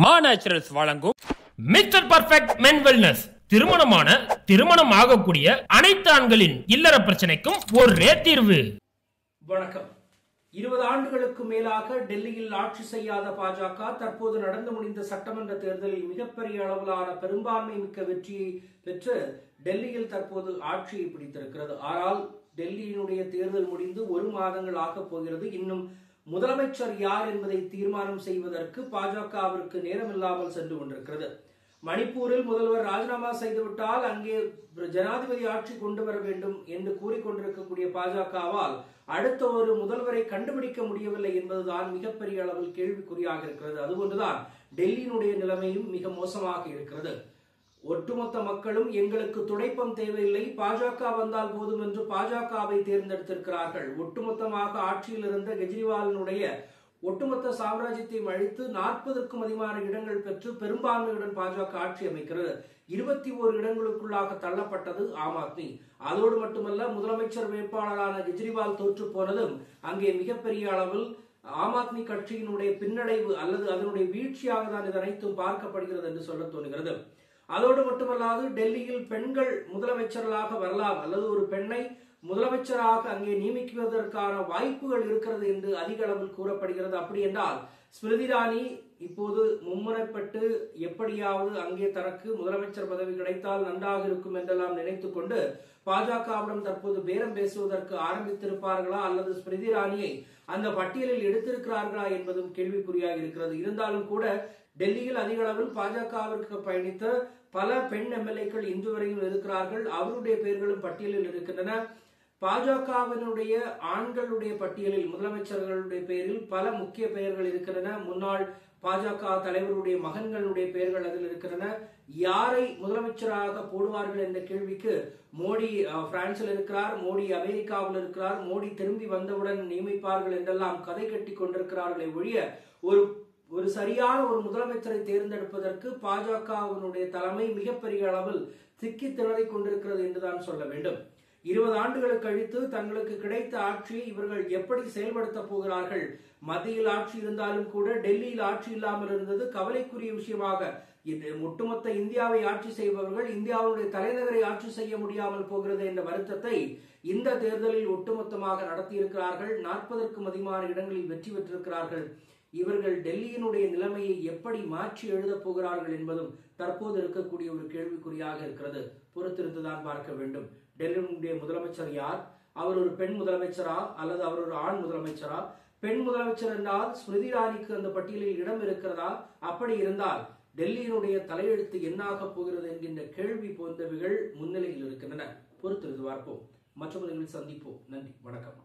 மா நேச்சுரல்ஸ் வழங்கும் mister perfect மென் wellness. திருமணம் ஆகக்கூடிய அனைத்து ஆண்களின் இல்லற பிரச்சனைக்கும் ஒரே தீர்வு. வணக்கம். 20 ஆண்டுகளுக்கு மேலாக டெல்லியில் ஆட்சி செய்யாத பாஜக தற்போது நடந்து முடிந்த சட்டமன்ற தேர்தலில் மிகப்பெரிய அளவிலான பெரும்பான்மை மிக்க வெற்றியை பெற்று டெல்லியில் தற்போது ஆட்சியை பிடித்திருக்கிறது. ஆனால் டெல்லியினுடைய தேர்தல் முடிந்து 1 மாதங்கள் ஆகப் போகிறது. இன்னும் முதலமைச்சர் யார் என்பதை தீர்மானம் செய்வதற்கு பாஜகவிற்கு நேரமில்லாமல் சென்று கொண்டிருக்கிறது. மணிப்பூரில் முதல்வர் ராஜினாமா செய்துவிட்டால் அங்கே ஜனாதிபதி ஆட்சி கொண்டு வர வேண்டும் என்று கூறிக்கொண்டிருக்கக்கூடிய பாஜகவால் அடுத்த ஒரு முதல்வரை கண்டுபிடிக்க முடியவில்லை என்பதுதான் மிகப்பெரிய அளவில் கேள்விக்குறியாக இருக்கிறது. அதுபோன்றுதான் டெல்லியினுடைய நிலைமையும் மிக மோசமாக இருக்கிறது. ஒட்டுமொத்த மக்களும் எங்களுக்கு துடைப்பம் தேவையில்லை, பாஜக வந்தால் போதும் என்று பாஜகவை தேர்ந்தெடுத்திருக்கிறார்கள். ஒட்டுமொத்தமாக ஆட்சியில் இருந்த கெஜ்ரிவாலினுடைய ஒட்டுமொத்த சாம்ராஜ்யத்தை அழித்து 40க்கும் அதிகமான இடங்கள் பெற்று பெரும்பான்மையுடன் பாஜக ஆட்சி அமைக்கிறது. 21 இடங்களுக்குள்ளாக தள்ளப்பட்டது ஆம் ஆத்மி. அதோடு மட்டுமல்ல, முதலமைச்சர் வேட்பாளரான கெஜ்ரிவால் தோற்று போனதும் அங்கே மிகப்பெரிய அளவில் ஆம் ஆத்மி கட்சியினுடைய பின்னடைவு அல்லது அதனுடைய வீழ்ச்சியாக தான் இது அனைத்தும் பார்க்கப்படுகிறது என்று சொல்ல தோன்றுகிறது. அதோடு மட்டுமல்லாது டெல்லியில் பெண்கள் முதலமைச்சர்களாக வரலாம் அல்லது ஒரு பெண்ணை முதலமைச்சராக அங்கே நியமிக்குவதற்கான வாய்ப்புகள் இருக்கிறது என்று அதிக அளவில் கூறப்படுகிறது. அப்படி என்றால் ஸ்மிருதி இரானி இப்போது மும்முனைப்பட்டு எப்படியாவது அங்கே தனக்கு முதலமைச்சர் பதவி கிடைத்தால் நன்றாக இருக்கும் என்றெல்லாம் நினைத்துக் கொண்டு பாஜகவிடம் தற்போது பேரம் பேசுவதற்கு ஆரம்பித்திருப்பார்களா அல்லது ஸ்மிருதி இரானியை அந்த பட்டியலில் எடுத்திருக்கிறார்களா என்பதும் கேள்விக்குறியாக இருக்கிறது. இருந்தாலும் கூட டெல்லியில் அதிக அளவில் பாஜகவிற்கு பயணித்த பல பெண் எம்எல்ஏக்கள் இன்று வரையும் இருக்கிறார்கள். அவருடைய பெயர்களும் பட்டியலில் இருக்கின்றன. பாஜகவினுடைய ஆண்களுடைய பட்டியலில் முதலமைச்சர்களுடைய பெயரில் பல முக்கிய பெயர்கள் இருக்கின்றன. முன்னாள் பாஜக தலைவருடைய மகன்களுடைய பெயர்கள் அதில் இருக்கின்றன. யாரை முதலமைச்சராக போடுவார்கள் என்ற கேள்விக்கு மோடி பிரான்சில் இருக்கிறார், மோடி அமெரிக்காவில் இருக்கிறார், மோடி திரும்பி வந்தவுடன் நியமிப்பார்கள் என்றெல்லாம் கதை கட்டி கொண்டிருக்கிறார்களே ஒழிய ஒரு சரியான ஒரு முதலமைச்சரை தேர்ந்தெடுப்பதற்கு பாஜகவினுடைய தலைமை மிகப்பெரிய அளவில் சிக்கி திணறிக் கொண்டிருக்கிறது என்றுதான் சொல்ல வேண்டும். 20 ஆண்டுகளுக்கு கழித்து தங்களுக்கு கிடைத்த ஆட்சியை இவர்கள் எப்படி செயல்படுத்த போகிறார்கள்? மத்தியில் ஆட்சி இருந்தாலும் கூட டெல்லியில் ஆட்சி இல்லாமல் இருந்தது கவலைக்குரிய விஷயமாக. ஒட்டுமொத்த இந்தியாவை ஆட்சி செய்பவர்கள் இந்தியாவுடைய தலைநகரை ஆட்சி செய்ய முடியாமல் போகிறது என்ற வருத்தத்தை இந்த தேர்தலில் ஒட்டுமொத்தமாக நடத்தியிருக்கிறார்கள். 40க்கும் அதிகமான இடங்களில் வெற்றி பெற்றிருக்கிறார்கள். இவர்கள் டெல்லியினுடைய நிலைமையை எப்படி மாற்றி எழுதப் போகிறார்கள் என்பதும் தற்போது இருக்கக்கூடிய ஒரு கேள்விக்குறியாக இருக்கிறது. பொறுத்திருந்துதான் பார்க்க வேண்டும். டெல்லியினுடைய முதலமைச்சர் யார்? அவர் ஒரு பெண் முதலமைச்சரா அல்லது அவர் ஒரு ஆண் முதலமைச்சரா? பெண் முதலமைச்சர் என்றால் ஸ்மிருதி இரானிக்கு அந்த பட்டியலில் இடம் இருக்கிறதா? அப்படி இருந்தால் டெல்லியினுடைய தலையெழுத்து என்னாக போகிறது என்கின்ற கேள்வி போன்றவைகள் முன்னிலையில் இருக்கின்றன. பொறுத்திருந்து பார்ப்போம். மற்றவர்களில் சந்திப்போம். நன்றி, வணக்கம்.